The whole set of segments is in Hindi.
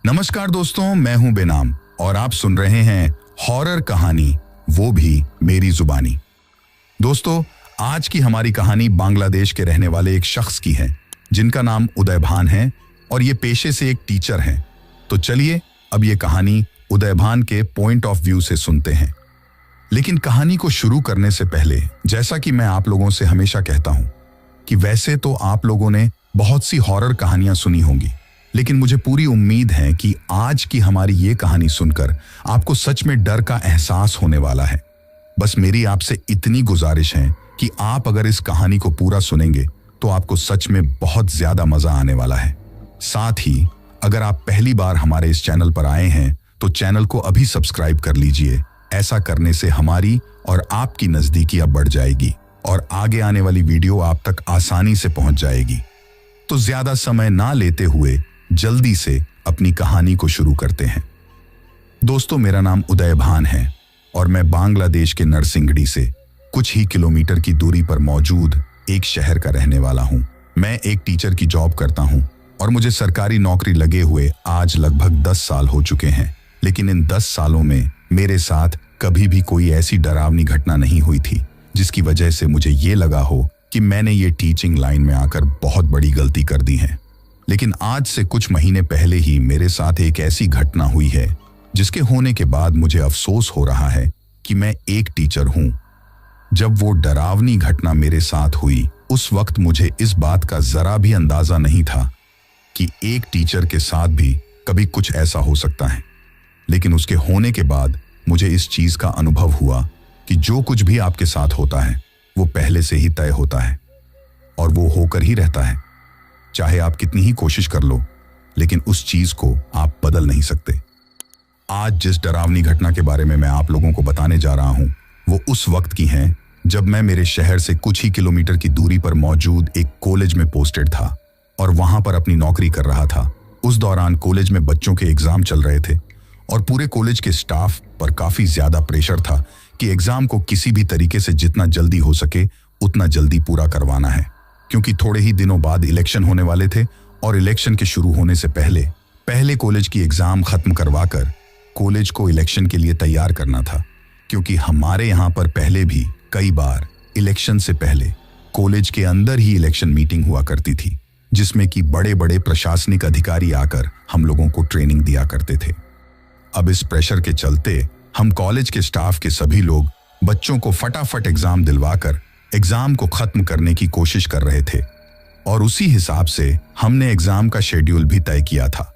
नमस्कार दोस्तों, मैं हूं बेनाम और आप सुन रहे हैं हॉरर कहानी, वो भी मेरी जुबानी। दोस्तों, आज की हमारी कहानी बांग्लादेश के रहने वाले एक शख्स की है जिनका नाम उदय भान है और ये पेशे से एक टीचर हैं। तो चलिए अब ये कहानी उदय भान के पॉइंट ऑफ व्यू से सुनते हैं। लेकिन कहानी को शुरू करने से पहले, जैसा कि मैं आप लोगों से हमेशा कहता हूं कि वैसे तो आप लोगों ने बहुत सी हॉरर कहानियां सुनी होंगी, लेकिन मुझे पूरी उम्मीद है कि आज की हमारी ये कहानी सुनकर आपको सच में डर का एहसास होने वाला है। बस मेरी आपसे इतनी गुजारिश है कि आप अगर इस कहानी को पूरा सुनेंगे तो आपको सच में बहुत ज्यादा मजा आने वाला है। साथ ही अगर आप पहली बार हमारे इस चैनल पर आए हैं तो चैनल को अभी सब्सक्राइब कर लीजिए। ऐसा करने से हमारी और आपकी नजदीकियां बढ़ जाएगी और आगे आने वाली वीडियो आप तक आसानी से पहुंच जाएगी। तो ज्यादा समय ना लेते हुए जल्दी से अपनी कहानी को शुरू करते हैं। दोस्तों, मेरा नाम उदय भान है और मैं बांग्लादेश के नरसिंगड़ी से कुछ ही किलोमीटर की दूरी पर मौजूद एक शहर का रहने वाला हूं। मैं एक टीचर की जॉब करता हूं और मुझे सरकारी नौकरी लगे हुए आज लगभग 10 साल हो चुके हैं। लेकिन इन 10 सालों में मेरे साथ कभी भी कोई ऐसी डरावनी घटना नहीं हुई थी जिसकी वजह से मुझे ये लगा हो कि मैंने ये टीचिंग लाइन में आकर बहुत बड़ी गलती कर दी है। लेकिन आज से कुछ महीने पहले ही मेरे साथ एक ऐसी घटना हुई है जिसके होने के बाद मुझे अफसोस हो रहा है कि मैं एक टीचर हूं। जब वो डरावनी घटना मेरे साथ हुई, उस वक्त मुझे इस बात का जरा भी अंदाजा नहीं था कि एक टीचर के साथ भी कभी कुछ ऐसा हो सकता है। लेकिन उसके होने के बाद मुझे इस चीज का अनुभव हुआ कि जो कुछ भी आपके साथ होता है वो पहले से ही तय होता है और वो होकर ही रहता है। चाहे आप कितनी ही कोशिश कर लो, लेकिन उस चीज को आप बदल नहीं सकते। आज जिस डरावनी घटना के बारे में मैं आप लोगों को बताने जा रहा हूं वो उस वक्त की है जब मैं मेरे शहर से कुछ ही किलोमीटर की दूरी पर मौजूद एक कॉलेज में पोस्टेड था और वहां पर अपनी नौकरी कर रहा था। उस दौरान कॉलेज में बच्चों के एग्जाम चल रहे थे और पूरे कॉलेज के स्टाफ पर काफी ज्यादा प्रेशर था कि एग्जाम को किसी भी तरीके से जितना जल्दी हो सके उतना जल्दी पूरा करवाना है, क्योंकि थोड़े ही दिनों बाद इलेक्शन होने वाले थे और इलेक्शन के शुरू होने से पहले कॉलेज की एग्जाम खत्म करवाकर कॉलेज को इलेक्शन के लिए तैयार करना था। क्योंकि हमारे यहाँ पर पहले भी कई बार इलेक्शन से पहले कॉलेज के अंदर ही इलेक्शन मीटिंग हुआ करती थी, जिसमें कि बड़े बड़े प्रशासनिक अधिकारी आकर हम लोगों को ट्रेनिंग दिया करते थे। अब इस प्रेशर के चलते हम कॉलेज के स्टाफ के सभी लोग बच्चों को फटाफट एग्जाम दिलवाकर एग्जाम को खत्म करने की कोशिश कर रहे थे और उसी हिसाब से हमने एग्जाम का शेड्यूल भी तय किया था।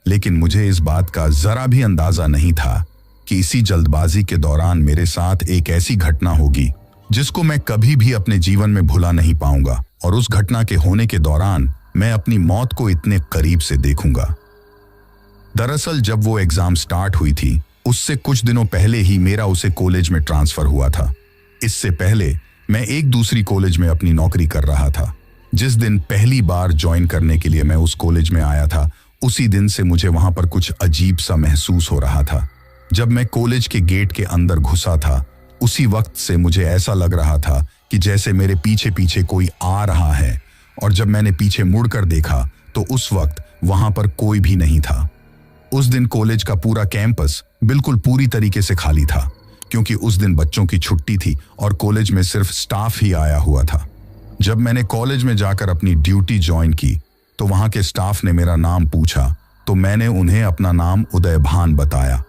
लेकिन मुझे इस बात का जरा भी अंदाजा नहीं था कि इसी जल्दबाजी के दौरान मेरे साथ एक ऐसी घटना होगी जिसको मैं कभी भी अपने जीवन में भुला नहीं पाऊंगा और उस घटना के होने के दौरान मैं अपनी मौत को इतने करीब से देखूंगा। दरअसल जब वो एग्जाम स्टार्ट हुई थी उससे कुछ दिनों पहले ही मेरा उसे कॉलेज में ट्रांसफर हुआ था। इससे पहले मैं एक दूसरी कॉलेज में अपनी नौकरी कर रहा था। जिस दिन पहली बार ज्वाइन करने के लिए मैं उस कॉलेज में आया था, उसी दिन से मुझे वहां पर कुछ अजीब सा महसूस हो रहा था। जब मैं कॉलेज के गेट के अंदर घुसा था, उसी वक्त से मुझे ऐसा लग रहा था कि जैसे मेरे पीछे पीछे कोई आ रहा है, और जब मैंने पीछे मुड़कर देखा तो उस वक्त वहां पर कोई भी नहीं था। उस दिन कॉलेज का पूरा कैंपस बिल्कुल पूरी तरीके से खाली था, क्योंकि उस दिन बच्चों की छुट्टी थी और कॉलेज में सिर्फ स्टाफ ही आया हुआ था। जब मैंने कॉलेज में जाकर अपनी ड्यूटी ज्वाइन की तो वहां के स्टाफ ने मेरा नाम पूछा तो मैंने उन्हें अपना नाम उदय भान बताया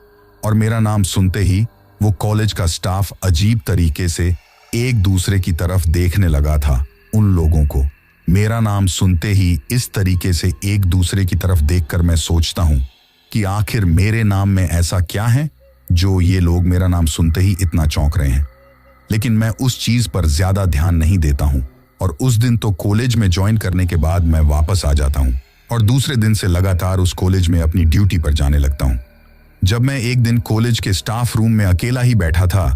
और मेरा नाम सुनते ही वो कॉलेज का स्टाफ अजीब तरीके से एक दूसरे की तरफ देखने लगा था। उन लोगों को मेरा नाम सुनते ही इस तरीके से एक दूसरे की तरफ देखकर मैं सोचता हूं कि आखिर मेरे नाम में ऐसा क्या है जो ये लोग मेरा नाम सुनते ही इतना चौंक रहे हैं। लेकिन मैं उस चीज पर ज्यादा ध्यान नहीं देता हूं और उस दिन तो कॉलेज में ज्वाइन करने के बाद मैं वापस आ जाता हूं और दूसरे दिन से लगातार उस कॉलेज में अपनी ड्यूटी पर जाने लगता हूं। जब मैं एक दिन कॉलेज के स्टाफ रूम में अकेला ही बैठा था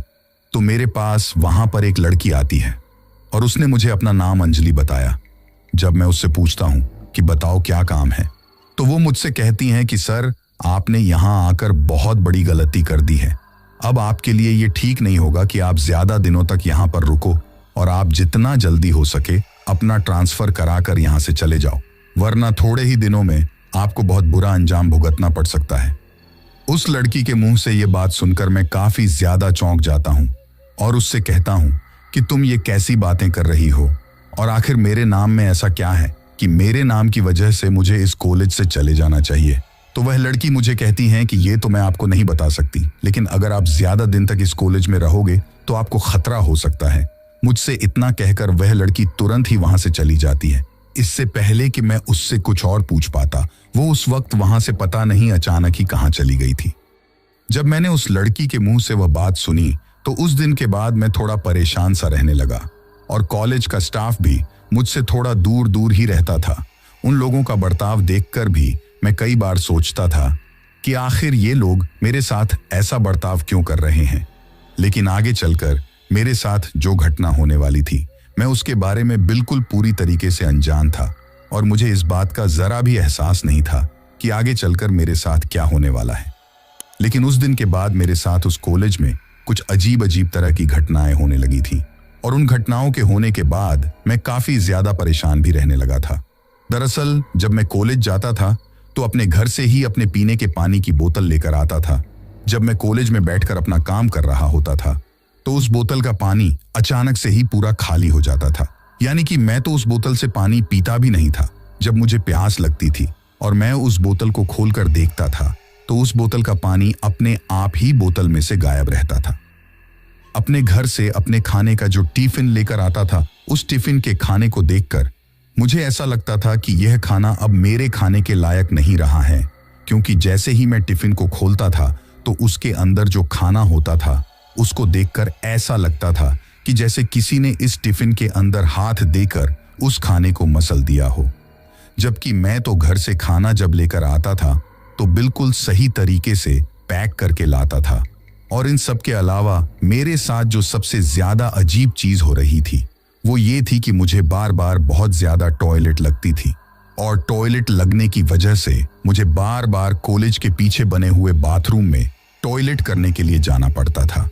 तो मेरे पास वहां पर एक लड़की आती है और उसने मुझे अपना नाम अंजलि बताया। जब मैं उससे पूछता हूं कि बताओ क्या काम है, तो वो मुझसे कहती हैं कि सर, आपने यहां आकर बहुत बड़ी गलती कर दी है। अब आपके लिए ये ठीक नहीं होगा कि आप ज्यादा दिनों तक यहां पर रुको और आप जितना जल्दी हो सके अपना ट्रांसफर कराकर यहां से चले जाओ, वरना थोड़े ही दिनों में आपको बहुत बुरा अंजाम भुगतना पड़ सकता है। उस लड़की के मुंह से यह बात सुनकर मैं काफी ज्यादा चौंक जाता हूं और उससे कहता हूं कि तुम ये कैसी बातें कर रही हो, और आखिर मेरे नाम में ऐसा क्या है कि मेरे नाम की वजह से मुझे इस कॉलेज से चले जाना चाहिए। तो वह लड़की मुझे कहती है कि ये तो मैं आपको नहीं बता सकती, लेकिन अगर आप ज्यादा दिन तक इस कॉलेज में रहोगे तो आपको खतरा हो सकता है। मुझसे इतना कहकर वह लड़की तुरंत ही वहां से चली जाती है। इससे पहले कि मैं उससे कुछ और पूछ पाता, वो उस वक्त वहां से पता नहीं अचानक ही कहां चली गई थी। जब मैंने उस लड़की के मुंह से वह बात सुनी तो उस दिन के बाद मैं थोड़ा परेशान सा रहने लगा, और कॉलेज का स्टाफ भी मुझसे थोड़ा दूर दूर ही रहता था। उन लोगों का बर्ताव देखकर भी मैं कई बार सोचता था कि आखिर ये लोग मेरे साथ ऐसा बर्ताव क्यों कर रहे हैं। लेकिन आगे चलकर मेरे साथ जो घटना होने वाली थी, मैं उसके बारे में बिल्कुल पूरी तरीके से अनजान था, और मुझे इस बात का जरा भी एहसास नहीं था कि आगे चलकर मेरे साथ क्या होने वाला है। लेकिन उस दिन के बाद मेरे साथ उस कॉलेज में कुछ अजीब अजीब तरह की घटनाएं होने लगी थी, और उन घटनाओं के होने के बाद मैं काफी ज्यादा परेशान भी रहने लगा था। दरअसल जब मैं कॉलेज जाता था तो अपने घर से ही अपने पीने के पानी की बोतल लेकर आता था। जब मैं कॉलेज में बैठकर अपना काम कर रहा होता था तो उस बोतल का पानी अचानक से ही पूरा खाली हो जाता था। यानी कि मैं तो उस बोतल से पानी पीता भी नहीं था। जब मुझे प्यास लगती थी और मैं उस बोतल को खोलकर देखता था तो उस बोतल का पानी अपने आप ही बोतल में से गायब रहता था। अपने घर से अपने खाने का जो टिफिन लेकर आता था, उस टिफिन के खाने को देखकर मुझे ऐसा लगता था कि यह खाना अब मेरे खाने के लायक नहीं रहा है, क्योंकि जैसे ही मैं टिफिन को खोलता था तो उसके अंदर जो खाना होता था उसको देखकर ऐसा लगता था कि जैसे किसी ने इस टिफिन के अंदर हाथ देकर उस खाने को मसल दिया हो। जबकि मैं तो घर से खाना जब लेकर आता था तो बिल्कुल सही तरीके से पैक करके लाता था। और इन सब के अलावा मेरे साथ जो सबसे ज्यादा अजीब चीज हो रही थी वो ये थी कि मुझे बार बार बहुत ज्यादा टॉयलेट लगती थी, और टॉयलेट लगने की वजह से मुझे बार बार कॉलेज के पीछे बने हुए बाथरूम में टॉयलेट करने के लिए जाना पड़ता था।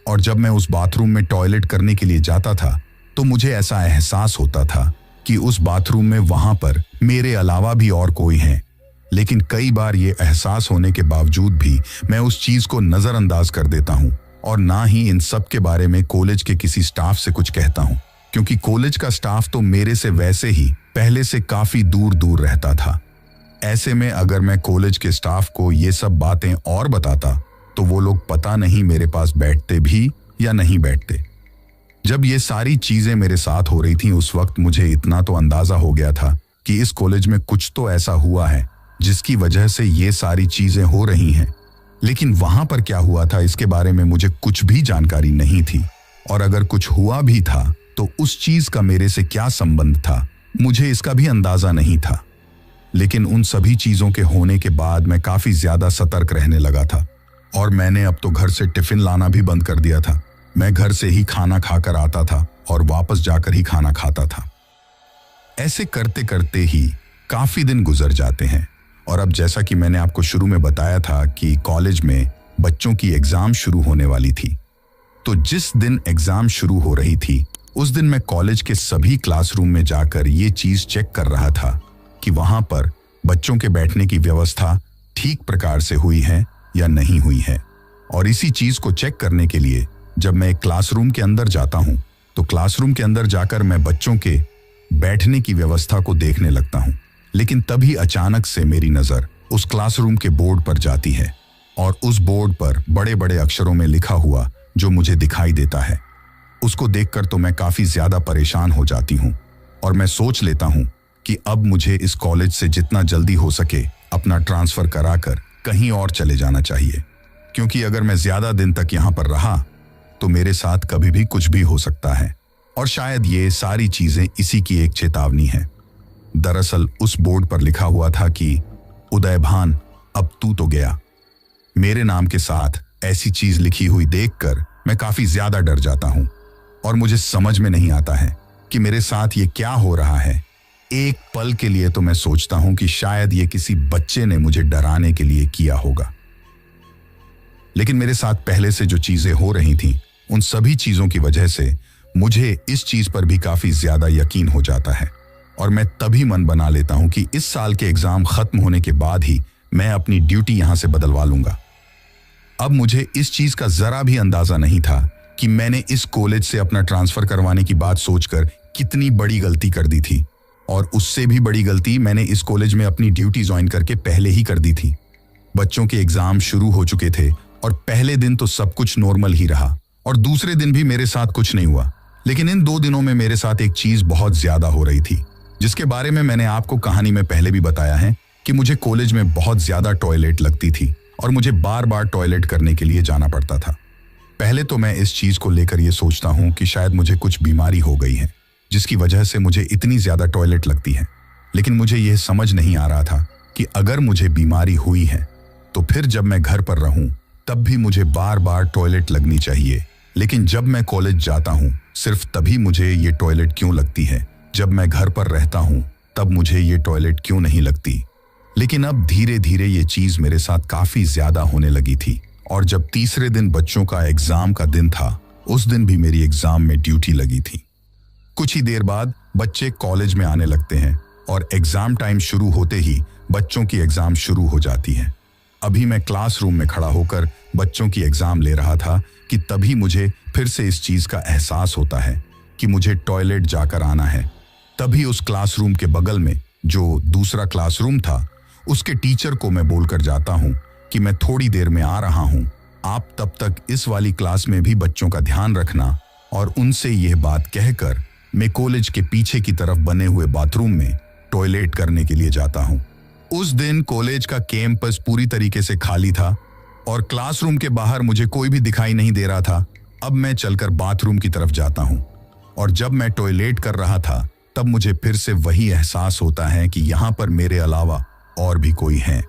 और जब मैं उस बाथरूम में टॉयलेट करने के लिए जाता था तो मुझे ऐसा एहसास होता था कि उस बाथरूम में वहां पर मेरे अलावा भी और कोई है। लेकिन कई बार ये एहसास होने के बावजूद भी मैं उस चीज को नजरअंदाज कर देता हूँ और ना ही इन सब के बारे में कॉलेज के किसी स्टाफ से कुछ कहता हूँ, क्योंकि कॉलेज का स्टाफ तो मेरे से वैसे ही पहले से काफी दूर दूर रहता था। ऐसे में अगर मैं कॉलेज के स्टाफ को ये सब बातें और बताता तो वो लोग पता नहीं मेरे पास बैठते भी या नहीं बैठते। जब ये सारी चीजें मेरे साथ हो रही थी उस वक्त मुझे इतना तो अंदाजा हो गया था कि इस कॉलेज में कुछ तो ऐसा हुआ है जिसकी वजह से ये सारी चीजें हो रही हैं। लेकिन वहां पर क्या हुआ था इसके बारे में मुझे कुछ भी जानकारी नहीं थी, और अगर कुछ हुआ भी था तो उस चीज का मेरे से क्या संबंध था मुझे इसका भी अंदाजा नहीं था। लेकिन उन सभी चीजों के होने के बाद मैं काफी ज्यादा सतर्क रहने लगा था, और मैंने अब तो घर से टिफिन लाना भी बंद कर दिया था। मैं घर से ही खाना खाकर आता था और वापस जाकर ही खाना खाता था। ऐसे करते करते ही काफी दिन गुजर जाते हैं, और अब जैसा कि मैंने आपको शुरू में बताया था कि कॉलेज में बच्चों की एग्जाम शुरू होने वाली थी, तो जिस दिन एग्जाम शुरू हो रही थी उस दिन मैं कॉलेज के सभी क्लासरूम में जाकर ये चीज चेक कर रहा था कि वहां पर बच्चों के बैठने की व्यवस्था ठीक प्रकार से हुई है या नहीं हुई है। और इसी चीज को चेक करने के लिए जब मैं एक क्लासरूम के अंदर जाता हूं तो क्लासरूम के अंदर जाकर मैं बच्चों के बैठने की व्यवस्था को देखने लगता हूं। लेकिन तभी अचानक से मेरी नजर उस क्लासरूम के बोर्ड पर जाती है, और उस बोर्ड पर बड़े बड़े अक्षरों में लिखा हुआ जो मुझे दिखाई देता है, उसको देखकर तो मैं काफी ज्यादा परेशान हो जाती हूँ, और मैं सोच लेता हूँ कि अब मुझे इस कॉलेज से जितना जल्दी हो सके अपना ट्रांसफर कराकर कहीं और चले जाना चाहिए, क्योंकि अगर मैं ज्यादा दिन तक यहाँ पर रहा तो मेरे साथ कभी भी कुछ भी हो सकता है। और शायद ये सारी चीजें इसी की एक चेतावनी है। दरअसल उस बोर्ड पर लिखा हुआ था कि उदयभान अब तू तो गया। मेरे नाम के साथ ऐसी चीज लिखी हुई देखकर मैं काफी ज्यादा डर जाता हूं, और मुझे समझ में नहीं आता है कि मेरे साथ ये क्या हो रहा है। एक पल के लिए तो मैं सोचता हूं कि शायद ये किसी बच्चे ने मुझे डराने के लिए किया होगा। लेकिन मेरे साथ पहले से जो चीजें हो रही थीं, उन सभी चीजों की वजह से मुझे इस चीज पर भी काफी ज्यादा यकीन हो जाता है। और मैं तभी मन बना लेता हूं कि इस साल के एग्जाम खत्म होने के बाद ही मैं अपनी ड्यूटी यहां से बदलवा लूंगा। अब मुझे इस चीज का जरा भी अंदाजा नहीं था कि मैंने इस कॉलेज से अपना ट्रांसफर करवाने की बात सोचकर कितनी बड़ी गलती कर दी थी, और उससे भी बड़ी गलती मैंने इस कॉलेज में अपनी ड्यूटी ज्वाइन करके पहले ही कर दी थी। बच्चों के एग्जाम शुरू हो चुके थे और पहले दिन तो सब कुछ नॉर्मल ही रहा और दूसरे दिन भी मेरे साथ कुछ नहीं हुआ, लेकिन इन 2 दिनों में मेरे साथ एक चीज बहुत ज्यादा हो रही थी, जिसके बारे में मैंने आपको कहानी में पहले भी बताया है कि मुझे कॉलेज में बहुत ज्यादा टॉयलेट लगती थी और मुझे बार बार टॉयलेट करने के लिए जाना पड़ता था। पहले तो मैं इस चीज को लेकर ये सोचता हूँ कि शायद मुझे कुछ बीमारी हो गई है जिसकी वजह से मुझे इतनी ज्यादा टॉयलेट लगती है, लेकिन मुझे यह समझ नहीं आ रहा था कि अगर मुझे बीमारी हुई है तो फिर जब मैं घर पर रहूं तब भी मुझे बार बार टॉयलेट लगनी चाहिए, लेकिन जब मैं कॉलेज जाता हूं सिर्फ तभी मुझे ये टॉयलेट क्यों लगती है, जब मैं घर पर रहता हूं तब मुझे ये टॉयलेट क्यों नहीं लगती। लेकिन अब धीरे धीरे ये चीज मेरे साथ काफी ज्यादा होने लगी थी, और जब तीसरे दिन बच्चों का एग्जाम का दिन था उस दिन भी मेरी एग्जाम में ड्यूटी लगी थी। कुछ ही देर बाद बच्चे कॉलेज में आने लगते हैं और एग्जाम टाइम शुरू होते ही बच्चों की एग्जाम शुरू हो जाती है। अभी मैं क्लासरूम में खड़ा होकर बच्चों की एग्जाम ले रहा था कि तभी मुझे फिर से इस चीज का एहसास होता है कि मुझे टॉयलेट जाकर आना है। तभी उस क्लासरूम के बगल में जो दूसरा क्लासरूम था उसके टीचर को मैं बोलकर जाता हूं कि मैं थोड़ी देर में आ रहा हूं, आप तब तक इस वाली क्लास में भी बच्चों का ध्यान रखना, और उनसे यह बात कहकर मैं कॉलेज के पीछे की तरफ बने हुए बाथरूम में टॉयलेट करने के लिए जाता हूं। उस दिन कॉलेज का कैंपस पूरी तरीके से खाली था और क्लासरूम के बाहर मुझे कोई भी दिखाई नहीं दे रहा था। अब मैं चलकर बाथरूम की तरफ जाता हूं और जब मैं टॉयलेट कर रहा था तब मुझे फिर से वही एहसास होता है कि यहां पर मेरे अलावा और भी कोई है,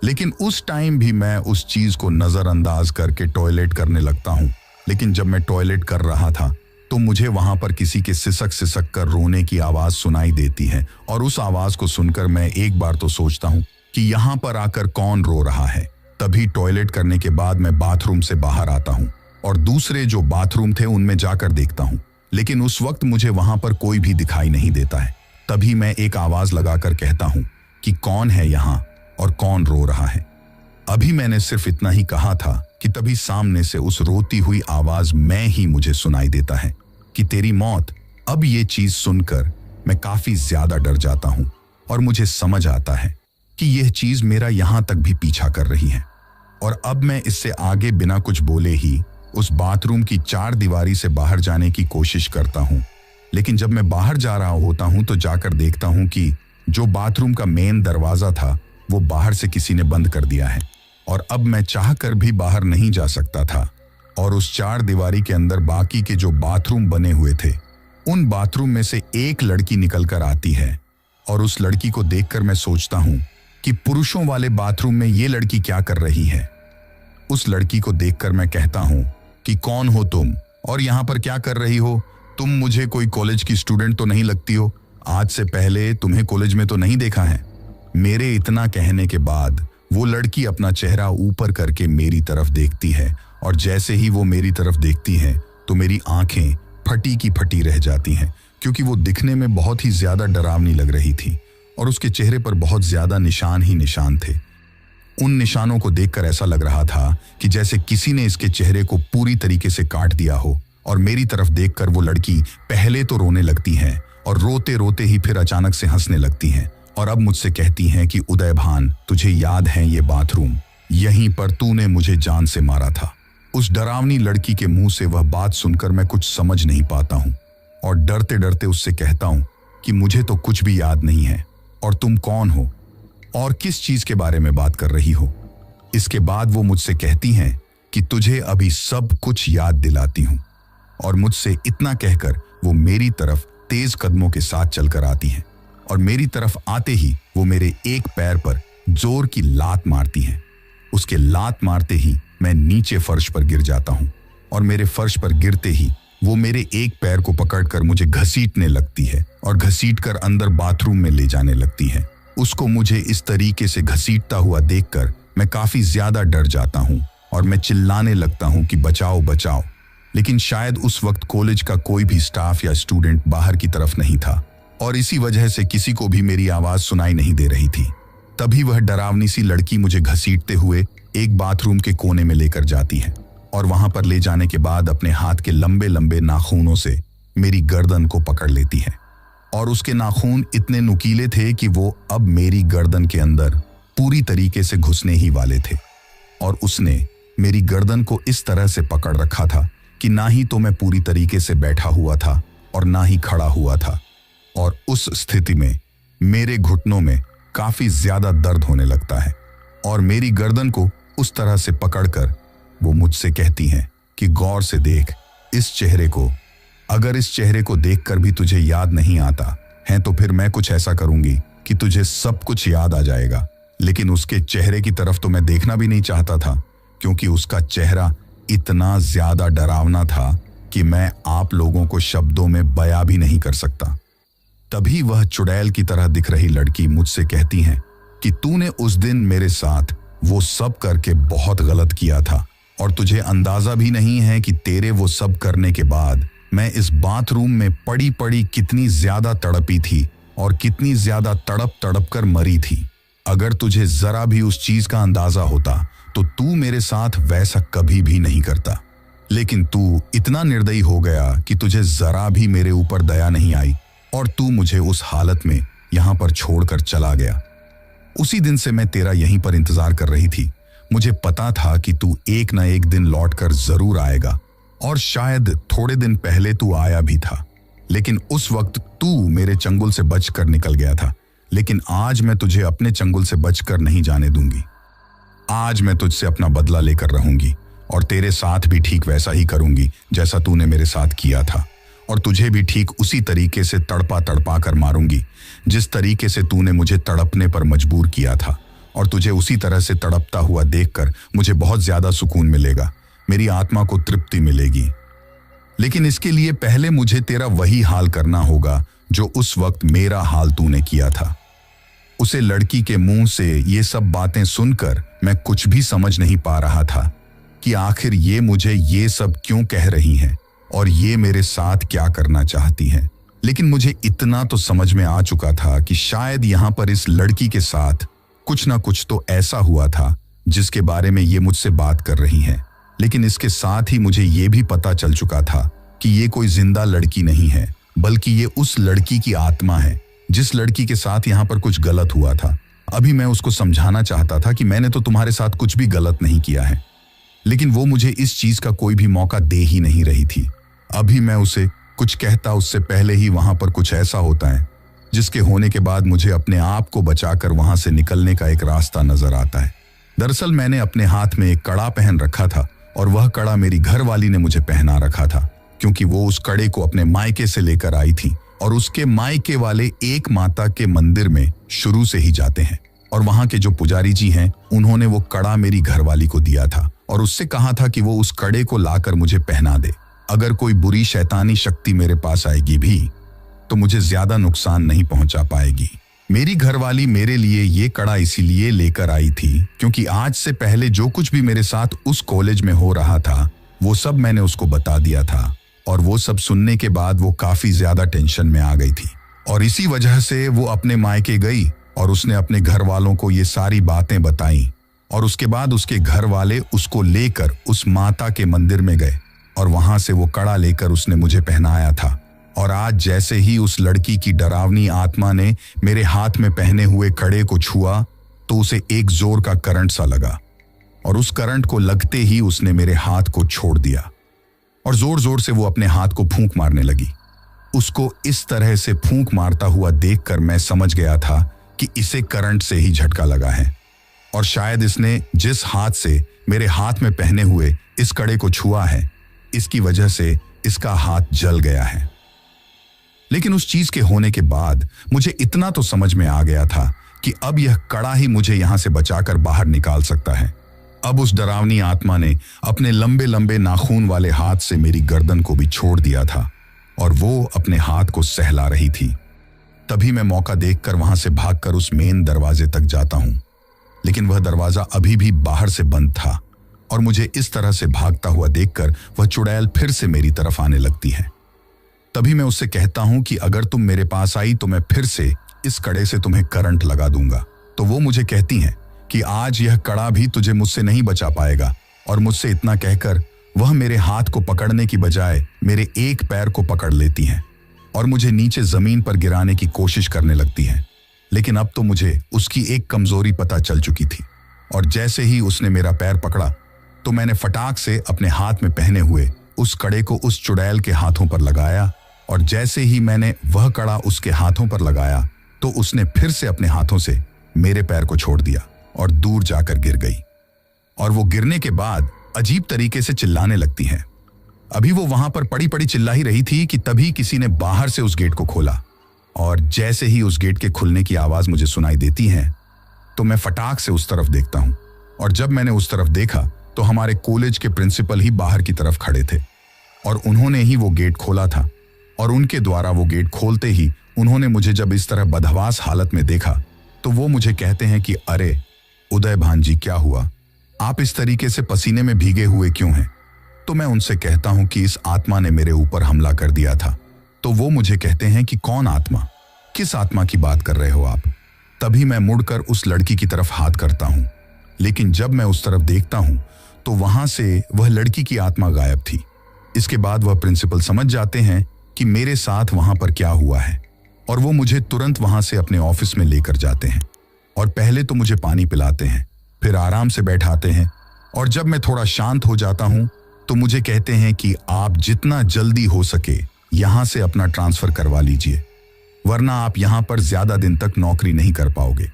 लेकिन उस टाइम भी मैं उस चीज को नजरअंदाज करके टॉयलेट करने लगता हूं। लेकिन जब मैं टॉयलेट कर रहा था तो मुझे वहां पर किसी के सिसक सिसक कर रोने की आवाज सुनाई देती है, और उस आवाज को सुनकर मैं एक बार तो सोचता हूं कि यहां पर आकर कौन रो रहा है। तभी टॉयलेट करने के बाद मैं बाथरूम से बाहर आता हूं और दूसरे जो बाथरूम थे उनमें जाकर देखता हूं, लेकिन उस वक्त मुझे वहां पर कोई भी दिखाई नहीं देता है। तभी मैं एक आवाज लगाकर कहता हूं कि कौन है यहां और कौन रो रहा है। अभी मैंने सिर्फ इतना ही कहा था कि तभी सामने से उस रोती हुई आवाज में ही मुझे सुनाई देता है कि तेरी मौत। अब ये चीज सुनकर मैं काफी ज्यादा डर जाता हूं और मुझे समझ आता है कि यह चीज मेरा यहां तक भी पीछा कर रही है, और अब मैं इससे आगे बिना कुछ बोले ही उस बाथरूम की 4 दीवारी से बाहर जाने की कोशिश करता हूं। लेकिन जब मैं बाहर जा रहा होता हूं तो जाकर देखता हूं कि जो बाथरूम का मेन दरवाजा था वो बाहर से किसी ने बंद कर दिया है, और अब मैं चाहकर भी बाहर नहीं जा सकता था। और उस 4 दीवारी के अंदर बाकी के जो बाथरूम बने हुए थे उन बाथरूम में से एक लड़की निकलकर आती है, और उस लड़की को देखकर मैं सोचता हूं कि पुरुषों वाले बाथरूम में ये लड़की क्या कर रही है। उस लड़की को देखकर मैं कहता हूं कि कौन हो तुम और यहां पर क्या कर रही हो? तुम मुझे कोई कॉलेज की स्टूडेंट तो नहीं लगती हो, आज से पहले तुम्हें कॉलेज में तो नहीं देखा है। मेरे इतना कहने के बाद वो लड़की अपना चेहरा ऊपर करके मेरी तरफ देखती है, और जैसे ही वो मेरी तरफ देखती है तो मेरी आंखें फटी की फटी रह जाती हैं, क्योंकि वो दिखने में बहुत ही ज्यादा डरावनी लग रही थी और उसके चेहरे पर बहुत ज्यादा निशान ही निशान थे। उन निशानों को देखकर ऐसा लग रहा था कि जैसे किसी ने इसके चेहरे को पूरी तरीके से काट दिया हो। और मेरी तरफ देखकर वो लड़की पहले तो रोने लगती है और रोते रोते ही फिर अचानक से हंसने लगती हैं, और अब मुझसे कहती हैं कि उदय भान, तुझे याद है ये बाथरूम, यहीं पर तूने मुझे जान से मारा था। उस डरावनी लड़की के मुंह से वह बात सुनकर मैं कुछ समझ नहीं पाता हूं और डरते डरते उससे कहता हूं कि मुझे तो कुछ भी याद नहीं है, और तुम कौन हो और किस चीज के बारे में बात कर रही हो। इसके बाद वो मुझसे कहती हैं कि तुझे अभी सब कुछ याद दिलाती हूं, और मुझसे इतना कहकर वो मेरी तरफ तेज कदमों के साथ चलकर आती हैं, और मेरी तरफ आते ही वो मेरे एक पैर पर जोर की लात मारती हैं। उसके लात मारते ही मैं नीचे फर्श पर गिर जाता हूं, और मेरे फर्श पर गिरते ही वो मेरे एक पैर को पकड़कर मुझे घसीटने लगती है और घसीटकर अंदर बाथरूम में ले जाने लगती है। उसको मुझे इस तरीके से घसीटता हुआ देखकर मैं काफी ज्यादा डर जाता हूं और मैं चिल्लाने लगता हूं कि बचाओ बचाओ। लेकिन शायद उस वक्त कॉलेज का कोई भी स्टाफ या स्टूडेंट बाहर की तरफ नहीं था, और इसी वजह से किसी को भी मेरी आवाज सुनाई नहीं दे रही थी। तभी वह डरावनी सी लड़की मुझे घसीटते हुए एक बाथरूम के कोने में लेकर जाती है और वहां पर ले जाने के बाद अपने हाथ के लंबे लंबे नाखूनों से मेरी गर्दन को पकड़ लेती है और उसके नाखून इतने नुकीले थे कि वो अब मेरी गर्दन के अंदर पूरी तरीके से घुसने ही वाले थे। और उसने मेरी गर्दन को इस तरह से पकड़ रखा था कि ना ही तो मैं पूरी तरीके से बैठा हुआ था और ना ही खड़ा हुआ था। और उस स्थिति में मेरे घुटनों में काफी ज्यादा दर्द होने लगता है और मेरी गर्दन को उस तरह से पकड़कर वो मुझसे कहती हैं कि गौर से देख इस चेहरे को, अगर इस चेहरे को देखकर भी तुझे याद नहीं आता है तो फिर मैं कुछ ऐसा करूंगी कि तुझे सब कुछ याद आ जाएगा। लेकिन उसके चेहरे की तरफ तो मैं देखना भी नहीं चाहता था, क्योंकि उसका चेहरा इतना ज्यादा डरावना था कि मैं आप लोगों को शब्दों में बयां भी नहीं कर सकता। तभी वह चुड़ैल की तरह दिख रही लड़की मुझसे कहती है कि तूने उस दिन मेरे साथ वो सब करके बहुत गलत किया था और तुझे अंदाजा भी नहीं है कि तेरे वो सब करने के बाद मैं इस बाथरूम में पड़ी पड़ी कितनी ज्यादा तड़पी थी और कितनी ज्यादा तड़प तड़प कर मरी थी। अगर तुझे जरा भी उस चीज का अंदाजा होता तो तू मेरे साथ वैसा कभी भी नहीं करता। लेकिन तू इतना निर्दयी हो गया कि तुझे जरा भी मेरे ऊपर दया नहीं आई और तू मुझे उस हालत में यहां पर छोड़कर चला गया। उसी दिन से मैं तेरा यहीं पर इंतजार कर रही थी। मुझे पता था कि तू एक न एक दिन लौटकर जरूर आएगा और शायद थोड़े दिन पहले तू आया भी था, लेकिन उस वक्त तू मेरे चंगुल से बचकर निकल गया था। लेकिन आज मैं तुझे अपने चंगुल से बचकर नहीं जाने दूंगी। आज मैं तुझसे अपना बदला लेकर रहूंगी और तेरे साथ भी ठीक वैसा ही करूंगी जैसा तूने मेरे साथ किया था, और तुझे भी ठीक उसी तरीके से तड़पा तड़पा कर मारूंगी जिस तरीके से तूने मुझे तड़पने पर मजबूर किया था। और तुझे उसी तरह से तड़पता हुआ देखकर मुझे बहुत ज्यादा सुकून मिलेगा, मेरी आत्मा को तृप्ति मिलेगी। लेकिन इसके लिए पहले मुझे तेरा वही हाल करना होगा जो उस वक्त मेरा हाल तूने किया था। उसे लड़की के मुंह से ये सब बातें सुनकर मैं कुछ भी समझ नहीं पा रहा था कि आखिर ये मुझे ये सब क्यों कह रही हैं और ये मेरे साथ क्या करना चाहती हैं। लेकिन मुझे इतना तो समझ में आ चुका था कि शायद यहाँ पर इस लड़की के साथ कुछ ना कुछ तो ऐसा हुआ था जिसके बारे में ये मुझसे बात कर रही हैं। लेकिन इसके साथ ही मुझे ये भी पता चल चुका था कि ये कोई जिंदा लड़की नहीं है, बल्कि ये उस लड़की की आत्मा है जिस लड़की के साथ यहाँ पर कुछ गलत हुआ था। अभी मैं उसको समझाना चाहता था कि मैंने तो तुम्हारे साथ कुछ भी गलत नहीं किया है, लेकिन वो मुझे इस चीज का कोई भी मौका दे ही नहीं रही थी। अभी मैं उसे कुछ कहता उससे पहले ही वहां पर कुछ ऐसा होता है जिसके होने के बाद मुझे अपने आप को बचाकर वहां से निकलने का एक रास्ता नजर आता है। दरअसल मैंने अपने हाथ में एक कड़ा पहन रखा था और वह कड़ा मेरी घरवाली ने मुझे पहना रखा था, क्योंकि वो उस कड़े को अपने मायके से लेकर आई थी और उसके मायके वाले एक माता के मंदिर में शुरू से ही जाते हैं और वहां के जो पुजारी जी हैं उन्होंने वो कड़ा मेरी घरवाली को दिया था और उससे कहा था कि वो उस कड़े को लाकर मुझे पहना दे। अगर कोई बुरी शैतानी शक्ति मेरे पास आएगी भी तो मुझे ज्यादा नुकसान नहीं पहुंचा पाएगी। मेरी घरवाली मेरे लिए ये कड़ा इसीलिए लेकर आई थी क्योंकि आज से पहले जो कुछ भी मेरे साथ उस कॉलेज में हो रहा था वो सब मैंने उसको बता दिया था और वो सब सुनने के बाद वो काफी ज्यादा टेंशन में आ गई थी और इसी वजह से वो अपने मायके गई और उसने अपने घर वालों को ये सारी बातें बताई और उसके बाद उसके घर वाले उसको लेकर उस माता के मंदिर में गए और वहां से वो कड़ा लेकर उसने मुझे पहनाया था। और आज जैसे ही उस लड़की की डरावनी आत्मा ने मेरे हाथ में पहने हुए कड़े को छुआ तो उसे एक जोर का करंट सा लगा और उस करंट को लगते ही उसने मेरे हाथ को छोड़ दिया और जोर जोर से वो अपने हाथ को फूंक मारने लगी। उसको इस तरह से फूंक मारता हुआ देखकर मैं समझ गया था कि इसे करंट से ही झटका लगा है और शायद इसने जिस हाथ से मेरे हाथ में पहने हुए इस कड़े को छुआ है इसकी वजह से इसका हाथ जल गया है। लेकिन उस चीज के होने के बाद मुझे इतना तो समझ में आ गया था कि अब यह कड़ा ही मुझे यहां से बचाकर बाहर निकाल सकता है। अब उस डरावनी आत्मा ने अपने लंबे लंबे नाखून वाले हाथ से मेरी गर्दन को भी छोड़ दिया था और वो अपने हाथ को सहला रही थी। तभी मैं मौका देखकर वहां से भागकर उस मेन दरवाजे तक जाता हूं, लेकिन वह दरवाजा अभी भी बाहर से बंद था और मुझे इस तरह से भागता हुआ देखकर वह चुड़ैल फिर से मेरी तरफ आने लगती है। तभी मैं उससे कहता हूं कि अगर तुम मेरे पास आई तो मैं फिर से इस कड़े से तुम्हें करंट लगा दूंगा। तो वो मुझे कहती हैं कि आज यह कड़ा भी तुझे मुझसे नहीं बचा पाएगा, और मुझसे इतना कहकर वह मेरे हाथ को पकड़ने की बजाय मेरे एक पैर को पकड़ लेती हैं और मुझे नीचे जमीन पर गिराने की कोशिश करने लगती हैं। लेकिन अब तो मुझे उसकी एक कमजोरी पता चल चुकी थी, और जैसे ही उसने मेरा पैर पकड़ा तो मैंने फटाक से अपने हाथ में पहने हुए उस कड़े को उस चुड़ैल के हाथों पर लगाया, और जैसे ही मैंने वह कड़ा उसके हाथों पर लगाया तो उसने फिर से अपने हाथों से मेरे पैर को छोड़ दिया और दूर जाकर गिर गई। और वो गिरने के बाद अजीब तरीके से चिल्लाने लगती हैं। अभी वो वहां पर पड़ी पड़ी चिल्ला ही रही थी कि तभी किसी ने बाहर से उस गेट को खोला, और जैसे ही उस गेट के खुलने की आवाज मुझे सुनाई देती है तो मैं फटाक से उस तरफ देखता हूं। और जब मैंने उस तरफ देखा तो हमारे कॉलेज के प्रिंसिपल ही बाहर की तरफ खड़े थे, और उन्होंने ही वो गेट खोला था। और उनके द्वारा वो गेट खोलते ही उन्होंने मुझे जब इस तरह बदहवास हालत में देखा तो वो मुझे कहते हैं कि अरे उदय भान जी, क्या हुआ? आप इस तरीके से पसीने में भीगे हुए क्यों हैं? तो मैं उनसे कहता हूं कि इस आत्मा ने मेरे ऊपर हमला कर दिया था। तो वो मुझे कहते हैं कि कौन आत्मा? किस आत्मा की बात कर रहे हो आप? तभी मैं मुड़कर उस लड़की की तरफ हाथ करता हूं, लेकिन जब मैं उस तरफ देखता हूं तो वहां से वह लड़की की आत्मा गायब थी। इसके बाद वह प्रिंसिपल समझ जाते हैं कि मेरे साथ वहां पर क्या हुआ है, और वो मुझे तुरंत वहां से अपने ऑफिस में लेकर जाते हैं। और पहले तो मुझे पानी पिलाते हैं, फिर आराम से बैठाते हैं, और जब मैं थोड़ा शांत हो जाता हूं तो मुझे कहते हैं कि आप जितना जल्दी हो सके यहां से अपना ट्रांसफर करवा लीजिए, वरना आप यहां पर ज्यादा दिन तक नौकरी नहीं कर पाओगे।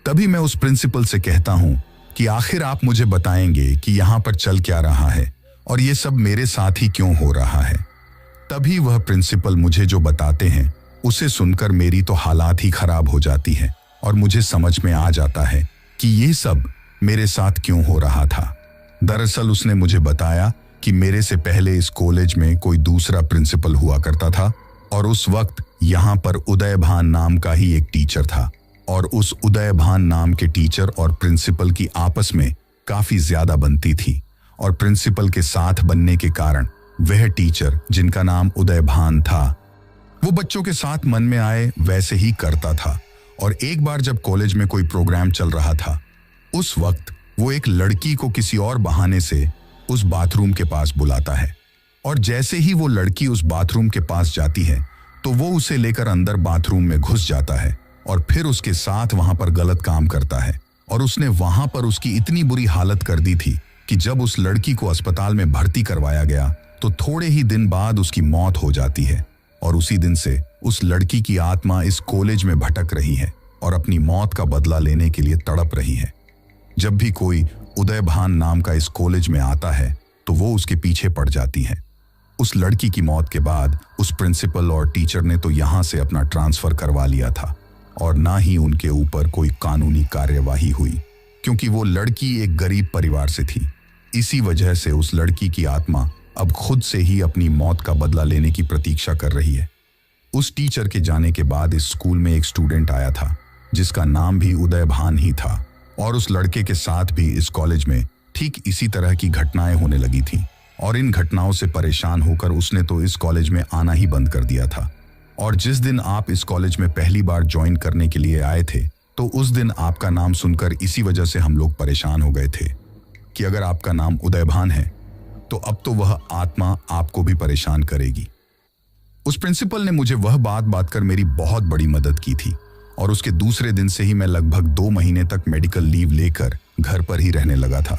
तभी मैं उस प्रिंसिपल से कहता हूं कि आखिर आप मुझे बताएंगे कि यहां पर चल क्या रहा है और ये सब मेरे साथ ही क्यों हो रहा है। तभी वह प्रिंसिपल मुझे जो बताते हैं उसे सुनकर मेरी तो हालात ही खराब हो जाती है, और मुझे समझ में आ जाता है कि ये सब मेरे साथ क्यों हो रहा था। दरअसल उसने मुझे बताया कि मेरे से पहले इस कॉलेज में कोई दूसरा प्रिंसिपल हुआ करता था, और उस वक्त यहाँ पर उदय भान नाम का ही एक टीचर था, और उस उदय भान नाम के टीचर और प्रिंसिपल की आपस में काफी ज्यादा बनती थी, और प्रिंसिपल के साथ बनने के कारण वह टीचर जिनका नाम उदय भान था वो बच्चों के साथ मन में आए वैसे ही करता था। और एक बार जब कॉलेज में कोई प्रोग्राम चल रहा था, उस वक्त वो एक लड़की को किसी और बहाने से उस बाथरूम के पास बुलाता है, और जैसे ही वो लड़की उस बाथरूम के पास जाती है तो वो उसे लेकर अंदर बाथरूम में घुस जाता है और फिर उसके साथ वहां पर गलत काम करता है। और उसने वहां पर उसकी इतनी बुरी हालत कर दी थी कि जब उस लड़की को अस्पताल में भर्ती करवाया गया तो थोड़े ही दिन बाद उसकी मौत हो जाती है। और उसी दिन से उस लड़की की आत्मा इस कॉलेज में भटक रही है और अपनी मौत का बदला लेने के लिए तड़प रही है। जब भी कोई उदय भान नाम का इस कॉलेज में आता है तो वो उसके पीछे पड़ जाती है। उस लड़की की मौत के बाद उस प्रिंसिपल और टीचर ने तो यहाँ से अपना ट्रांसफर करवा लिया था, और ना ही उनके ऊपर कोई कानूनी कार्यवाही हुई, क्योंकि वो लड़की एक गरीब परिवार से थी। इसी वजह से उस लड़की की आत्मा अब खुद से ही अपनी मौत का बदला लेने की प्रतीक्षा कर रही है। उस टीचर के जाने के बाद इस स्कूल में एक स्टूडेंट आया था जिसका नाम भी उदय भान ही था, और उस लड़के के साथ भी इस कॉलेज में ठीक इसी तरह की घटनाएं होने लगी थीं, और इन घटनाओं से परेशान होकर उसने तो इस कॉलेज में आना ही बंद कर दिया था। और जिस दिन आप इस कॉलेज में पहली बार ज्वाइन करने के लिए आए थे तो उस दिन आपका नाम सुनकर इसी वजह से हम लोग परेशान हो गए थे कि अगर आपका नाम उदय भान है तो अब तो वह आत्मा आपको भी परेशान करेगी। उस प्रिंसिपल ने मुझे वह बात कर मेरी बहुत बड़ी मदद की थी, और उसके दूसरे दिन से ही मैं लगभग 2 महीने तक मेडिकल लीव लेकर घर पर ही रहने लगा था,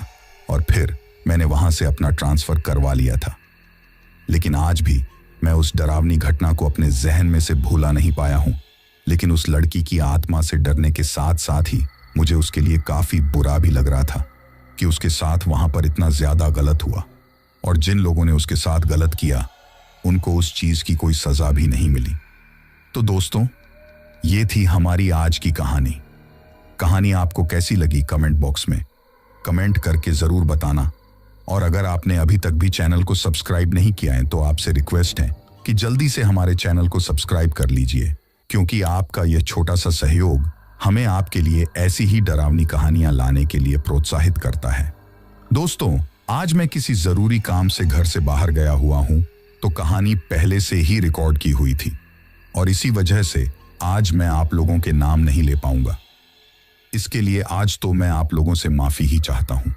और फिर मैंने वहां से अपना ट्रांसफर करवा लिया था। लेकिन आज भी मैं उस डरावनी घटना को अपने जहन में से भूला नहीं पाया हूं। लेकिन उस लड़की की आत्मा से डरने के साथ साथ ही मुझे उसके लिए काफी बुरा भी लग रहा था कि उसके साथ वहां पर इतना ज्यादा गलत हुआ, और जिन लोगों ने उसके साथ गलत किया उनको उस चीज की कोई सजा भी नहीं मिली। तो दोस्तों, ये थी हमारी आज की कहानी। कहानी आपको कैसी लगी कमेंट बॉक्स में कमेंट करके जरूर बताना। और अगर आपने अभी तक भी चैनल को सब्सक्राइब नहीं किया है तो आपसे रिक्वेस्ट है कि जल्दी से हमारे चैनल को सब्सक्राइब कर लीजिए, क्योंकि आपका यह छोटा सा सहयोग हमें आपके लिए ऐसी ही डरावनी कहानियां लाने के लिए प्रोत्साहित करता है। दोस्तों, आज मैं किसी जरूरी काम से घर से बाहर गया हुआ हूं, तो कहानी पहले से ही रिकॉर्ड की हुई थी और इसी वजह से आज मैं आप लोगों के नाम नहीं ले पाऊंगा। इसके लिए आज तो मैं आप लोगों से माफी ही चाहता हूं।